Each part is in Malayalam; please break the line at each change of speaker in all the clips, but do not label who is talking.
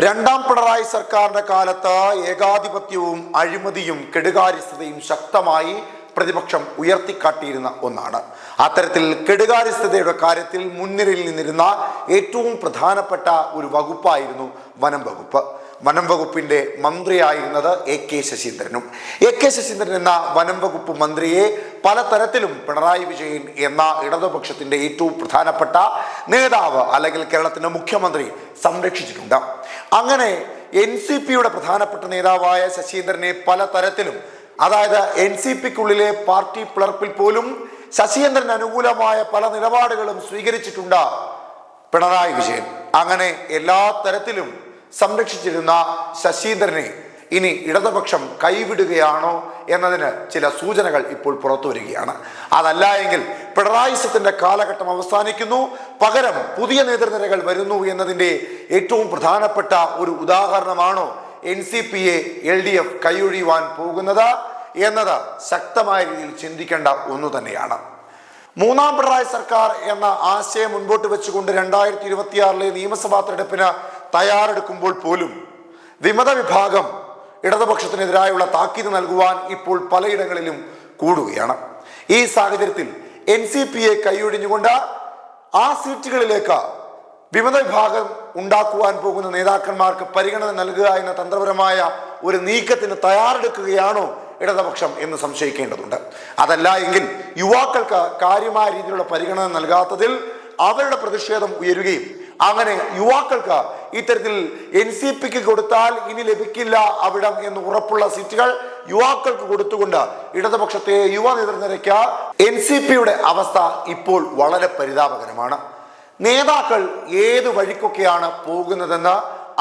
രണ്ടാം പിണറായി സർക്കാരിന്റെ കാലത്ത് ഏകാധിപത്യവും അഴിമതിയും കെടുകാര്യസ്ഥതയും ശക്തമായി പ്രതിപക്ഷം ഉയർത്തിക്കാട്ടിയിരുന്ന ഒന്നാണ്. അത്തരത്തിൽ കെടുകാര്യസ്ഥതയുടെ കാര്യത്തിൽ മുൻനിരയിൽ നിന്നിരുന്ന ഏറ്റവും പ്രധാനപ്പെട്ട ഒരു വകുപ്പായിരുന്നു വനം വകുപ്പ്. വനം വകുപ്പിന്റെ മന്ത്രിയായിരുന്നത് AK ശശീന്ദ്രനും. AK ശശീന്ദ്രൻ എന്ന വനം വകുപ്പ് മന്ത്രിയെ പലതരത്തിലും പിണറായി വിജയൻ എന്ന ഇടതുപക്ഷത്തിന്റെ ഏറ്റവും പ്രധാനപ്പെട്ട നേതാവ് അല്ലെങ്കിൽ കേരളത്തിന്റെ മുഖ്യമന്ത്രി സംരക്ഷിച്ചിട്ടുണ്ട്. അങ്ങനെ NCPയുടെ പ്രധാനപ്പെട്ട നേതാവായ ശശീന്ദ്രനെ പലതരത്തിലും, അതായത് NCPക്കുള്ളിലെ പാർട്ടി പിളർപ്പിൽ പോലും ശശീന്ദ്രന് അനുകൂലമായ പല നിലപാടുകളും സ്വീകരിച്ചിട്ടുണ്ട് പിണറായി വിജയൻ. അങ്ങനെ എല്ലാ തരത്തിലും സംരക്ഷിച്ചിരുന്ന ശശീന്ദ്രനെ ഇനി ഇടതുപക്ഷം കൈവിടുകയാണോ എന്നതിന് ചില സൂചനകൾ ഇപ്പോൾ പുറത്തു വരികയാണ്. അതല്ല എങ്കിൽ പിണറായിസത്തിന്റെ കാലഘട്ടം അവസാനിക്കുന്നു, പകരം പുതിയ നേതൃനിരകൾ വരുന്നു എന്നതിൻ്റെ ഏറ്റവും പ്രധാനപ്പെട്ട ഒരു ഉദാഹരണമാണോ NCPയെ LDF കൈയൊഴിയുവാൻ പോകുന്നത് എന്നത് ശക്തമായ രീതിയിൽ ചിന്തിക്കേണ്ട ഒന്നു തന്നെയാണ്. മൂന്നാം പിണറായി സർക്കാർ എന്ന ആശയം മുൻപോട്ട് വെച്ചുകൊണ്ട് 2026 നിയമസഭാ തെരഞ്ഞെടുപ്പിന് തയ്യാറെടുക്കുമ്പോൾ പോലും വിമത വിഭാഗം ഇടതുപക്ഷത്തിനെതിരായുള്ള താക്കീത് നൽകുവാൻ ഇപ്പോൾ പലയിടങ്ങളിലും കൂടുകയാണ്. ഈ സാഹചര്യത്തിൽ NCPയെ കൈയൊഴിഞ്ഞുകൊണ്ട് ആ സീറ്റുകളിലേക്ക് വിമത വിഭാഗം ഉണ്ടാക്കുവാൻ പോകുന്ന നേതാക്കന്മാർക്ക് പരിഗണന നൽകുക എന്ന തന്ത്രപരമായ ഒരു നീക്കത്തിന് തയ്യാറെടുക്കുകയാണോ ഇടതുപക്ഷം എന്ന് സംശയിക്കേണ്ടതുണ്ട്. അതല്ല എങ്കിൽ യുവാക്കൾക്ക് കാര്യമായ രീതിയിലുള്ള പരിഗണന നൽകാത്തതിൽ അവരുടെ പ്രതിഷേധം ഉയരുകയും അങ്ങനെ യുവാക്കൾക്ക് ഇത്തരത്തിൽ NCPക്ക് കൊടുത്താൽ ഇനി ലഭിക്കില്ല അവിടം എന്ന് ഉറപ്പുള്ള സീറ്റുകൾ യുവാക്കൾക്ക് കൊടുത്തുകൊണ്ട് ഇടതുപക്ഷത്തെ യുവ നേതൃനിരയ്ക്ക് NCPയുടെ അവസ്ഥ ഇപ്പോൾ വളരെ പരിതാപകരമാണ്. നേതാക്കൾ ഏത് വഴിക്കൊക്കെയാണ് പോകുന്നതെന്ന്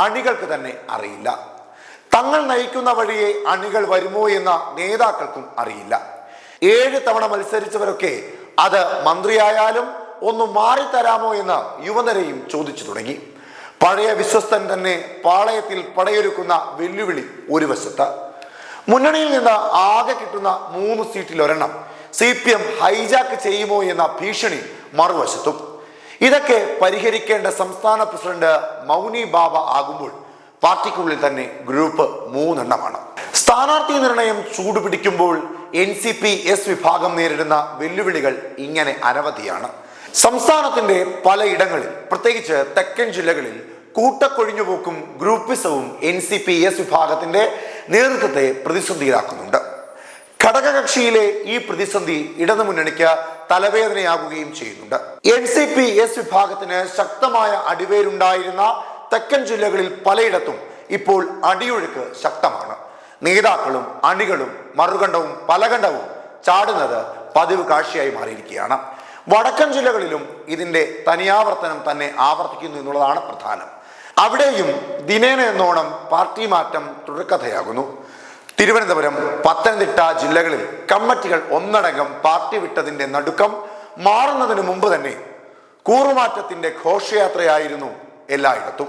അണികൾക്ക് തന്നെ അറിയില്ല. തങ്ങൾ നയിക്കുന്ന വഴിയെ അണികൾ വരുമോ എന്ന നേതാക്കൾക്കും അറിയില്ല. 7 തവണ മത്സരിച്ചവരൊക്കെ അത് മന്ത്രിയായാലും ഒന്ന് മാറിത്തരാമോ എന്ന് യുവനിരയും ചോദിച്ചു തുടങ്ങി. പഴയ വിശ്വസ്തൻ തന്നെ പാളയത്തിൽ പടയൊരുക്കുന്ന വെല്ലുവിളി ഒരു വശത്ത്, മുന്നണിയിൽ നിന്ന് ആകെ കിട്ടുന്ന 3 സീറ്റിൽ ഒരെണ്ണം CPM ഹൈജാക്ക് ചെയ്യുമോ എന്ന ഭീഷണി മറുവശത്തും. ഇതൊക്കെ പരിഹരിക്കേണ്ട സംസ്ഥാന പ്രസിഡന്റ് മൗനി ബാബ ആകുമ്പോൾ പാർട്ടിക്കുള്ളിൽ തന്നെ ഗ്രൂപ്പ് 3 എണ്ണമാണ്. സ്ഥാനാർത്ഥി നിർണയം ചൂടുപിടിക്കുമ്പോൾ NCP-S വിഭാഗം നേരിടുന്ന വെല്ലുവിളികൾ ഇങ്ങനെ അനവധിയാണ്. സംസ്ഥാനത്തിന്റെ പലയിടങ്ങളിൽ, പ്രത്യേകിച്ച് തെക്കൻ ജില്ലകളിൽ കൂട്ടക്കൊഴിഞ്ഞുപോക്കും ഗ്രൂപ്പിസവും NCP-S വിഭാഗത്തിന്റെ നേതൃത്വത്തെ പ്രതിസന്ധിയിലാക്കുന്നുണ്ട്. ഘടകകക്ഷിയിലെ ഈ പ്രതിസന്ധി ഇടതുമുന്നണിക്ക് തലവേദനയാകുകയും ചെയ്യുന്നുണ്ട്. NCP-S വിഭാഗത്തിന് ശക്തമായ അടിവേരുണ്ടായിരുന്ന തെക്കൻ ജില്ലകളിൽ പലയിടത്തും ഇപ്പോൾ അടിയൊഴുക്ക് ശക്തമാണ്. നേതാക്കളും അണികളും മറുകണ്ഠവും പലകണ്ഠവും ചാടുന്നത് പതിവ് കാഴ്ചയായി മാറിയിരിക്കുകയാണ്. വടക്കൻ ജില്ലകളിലും ഇതിന്റെ തനിയാവർത്തനം തന്നെ ആവർത്തിക്കുന്നു എന്നുള്ളതാണ് പ്രധാനം. അവിടെയും ദിനേന എന്നോണം പാർട്ടി മാറ്റം തുടർക്കഥയാകുന്നു. തിരുവനന്തപുരം, പത്തനംതിട്ട ജില്ലകളിൽ കമ്മിറ്റികൾ ഒന്നടങ്കം പാർട്ടി വിട്ടതിന്റെ നടുക്കം മാറുന്നതിന് മുമ്പ് തന്നെ കൂറുമാറ്റത്തിന്റെ ഘോഷയാത്രയായിരുന്നു എല്ലായിടത്തും.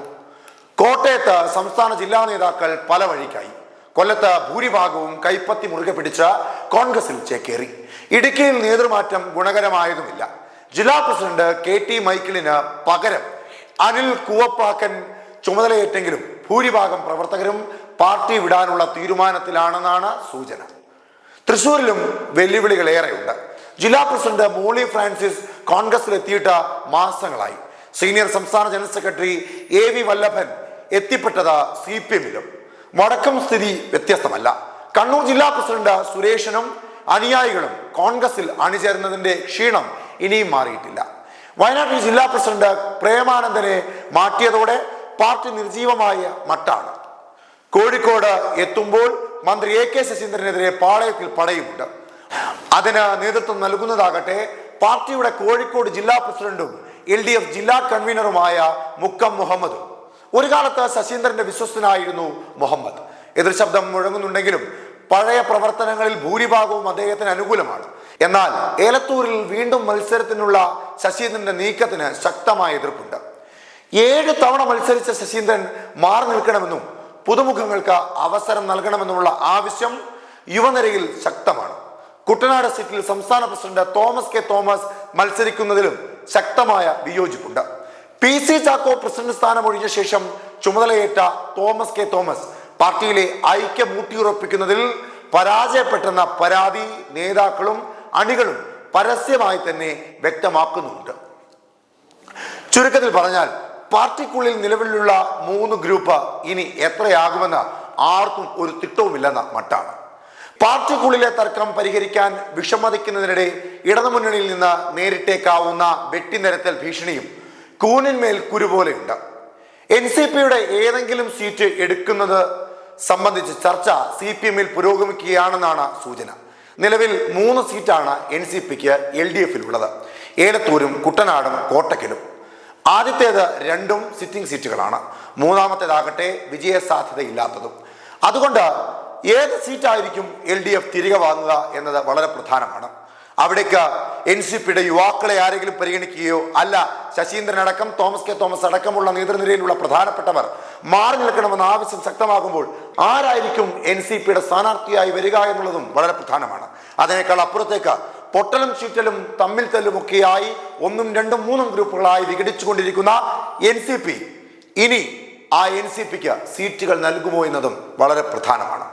കോട്ടയത്ത് സംസ്ഥാന ജില്ലാ നേതാക്കൾ പല വഴിക്കായി. കൊല്ലത്ത് ഭൂരിഭാഗവും കൈപ്പത്തി മുറുകെ പിടിച്ച കോൺഗ്രസിൽ ചേക്കേറി. ഇടുക്കിയിൽ നേതൃമാറ്റം ഗുണകരമായതുമില്ല. ജില്ലാ പ്രസിഡന്റ് KT മൈക്കിളിന് പകരം അനിൽ കൂവപ്പാക്കൻ ചുമതലയേറ്റെങ്കിലും ഭൂരിഭാഗം പ്രവർത്തകരും പാർട്ടി വിടാനുള്ള തീരുമാനത്തിലാണെന്നാണ് സൂചന. തൃശ്ശൂരിലും വെല്ലുവിളികൾ ഏറെയുണ്ട്. ജില്ലാ പ്രസിഡന്റ് മോളി ഫ്രാൻസിസ് കോൺഗ്രസിലെത്തിയിട്ട് മാസങ്ങളായി. സീനിയർ സംസ്ഥാന ജനറൽ സെക്രട്ടറി AV വല്ലഭൻ എത്തിപ്പെട്ടത് CPMലും. വടക്കം സ്ഥിതി വ്യത്യസ്തമല്ല. കണ്ണൂർ ജില്ലാ പ്രസിഡന്റ് സുരേഷനും അനുയായികളും കോൺഗ്രസിൽ അണിചേരുന്നതിന്റെ ക്ഷീണം ഇനിയും മാറിയിട്ടില്ല. വയനാട്ടിൽ ജില്ലാ പ്രസിഡന്റ് പ്രേമാനന്ദനെ മാറ്റിയതോടെ പാർട്ടി നിർജീവമായ മട്ടാണ്. കോഴിക്കോട് എത്തുമ്പോൾ മന്ത്രി AK ശശീന്ദ്രനെതിരെ പാളയത്തിൽ പടയുമുണ്ട്. അതിന് നേതൃത്വം നൽകുന്നതാകട്ടെ പാർട്ടിയുടെ കോഴിക്കോട് ജില്ലാ പ്രസിഡന്റും LDF ജില്ലാ കൺവീനറുമായ മുക്കം മുഹമ്മദും. ഒരു കാലത്ത് ശശീന്ദ്രന്റെ വിശ്വസ്തനായിരുന്നു മുഹമ്മദ്. എതിർശബ്ദം മുഴങ്ങുന്നുണ്ടെങ്കിലും പഴയ പ്രവർത്തനങ്ങളിൽ ഭൂരിഭാഗവും അദ്ദേഹത്തിന് അനുകൂലമാണ്. എന്നാൽ ഏലത്തൂരിൽ വീണ്ടും മത്സരത്തിനുള്ള ശശീന്ദ്രന്റെ നീക്കത്തിന് ശക്തമായ എതിർപ്പുണ്ട്. 7 തവണ മത്സരിച്ച ശശീന്ദ്രൻ മാറി നിൽക്കണമെന്നും പുതുമുഖങ്ങൾക്ക് അവസരം നൽകണമെന്നുമുള്ള ആവശ്യം യുവനിരയിൽ ശക്തമാണ്. കുട്ടനാട് സീറ്റിൽ സംസ്ഥാന പ്രസിഡന്റ് തോമസ് K തോമസ് മത്സരിക്കുന്നതിലും ശക്തമായ വിയോജിപ്പുണ്ട്. PC ചാക്കോ പ്രസിഡന്റ് സ്ഥാനം ഒഴിഞ്ഞ ശേഷം ചുമതലയേറ്റ തോമസ് കെ തോമസ് പാർട്ടിയിലെ ഐക്യം ഊട്ടിയുറപ്പിക്കുന്നതിൽ പരാജയപ്പെട്ടെന്ന പരാതി നേതാക്കളും അണികളും പരസ്യമായി തന്നെ വ്യക്തമാക്കുന്നുണ്ട്. ചുരുക്കത്തിൽ പറഞ്ഞാൽ പാർട്ടിക്കുള്ളിൽ നിലവിലുള്ള 3 ഗ്രൂപ്പ് ഇനി എത്രയാകുമെന്ന് ആർക്കും ഒരു തിട്ടവുമില്ലെന്ന മട്ടാണ്. പാർട്ടിക്കുള്ളിലെ തർക്കം പരിഹരിക്കാൻ വിഷമതിക്കുന്നതിനിടെ ഇടതുമുന്നണിയിൽ നിന്ന് നേരിട്ടേക്കാവുന്ന വെട്ടിനിരത്തൽ ഭീഷണിയും കൂനിന്മേൽ കുരുപോലെയുണ്ട്. NCPയുടെ ഏതെങ്കിലും സീറ്റ് എടുക്കുന്നത് സംബന്ധിച്ച് ചർച്ച CPM-ൽ പുരോഗമിക്കുകയാണെന്നാണ് സൂചന. നിലവിൽ 3 സീറ്റാണ് NCPക്ക് LDF-ലുള്ളത്. ഏലത്തൂരും കുട്ടനാടും കോട്ടക്കലും. ആദ്യത്തേത് 2 സിറ്റിംഗ് സീറ്റുകളാണ്. മൂന്നാമത്തേതാകട്ടെ വിജയസാധ്യതയില്ലാത്തതും. അതുകൊണ്ട് ഏത് സീറ്റായിരിക്കും LDF തിരികെ വാങ്ങുക എന്നത് വളരെ പ്രധാനമാണ്. അവിടേക്ക് NCPയുടെ യുവാക്കളെ ആരെങ്കിലും പരിഗണിക്കുകയോ അല്ല ശശീന്ദ്രൻ അടക്കം തോമസ് കെ തോമസ് അടക്കമുള്ള നേതൃനിരയിലുള്ള പ്രധാനപ്പെട്ടവർ മാറി നിൽക്കണമെന്ന ആവശ്യം ശക്തമാകുമ്പോൾ ആരായിരിക്കും NCPയുടെ സ്ഥാനാർത്ഥിയായി വരിക എന്നുള്ളതും വളരെ പ്രധാനമാണ്. അതിനേക്കാൾ അപ്പുറത്തേക്ക് പൊട്ടലും ചീറ്റലും തമ്മിൽ തല്ലുമൊക്കെയായി 1, 2, 3 ഗ്രൂപ്പുകളായി വിഘടിച്ചുകൊണ്ടിരിക്കുന്ന NCP ഇനി ആ NCPക്ക് സീറ്റുകൾ നൽകുമോ എന്നതും വളരെ പ്രധാനമാണ്.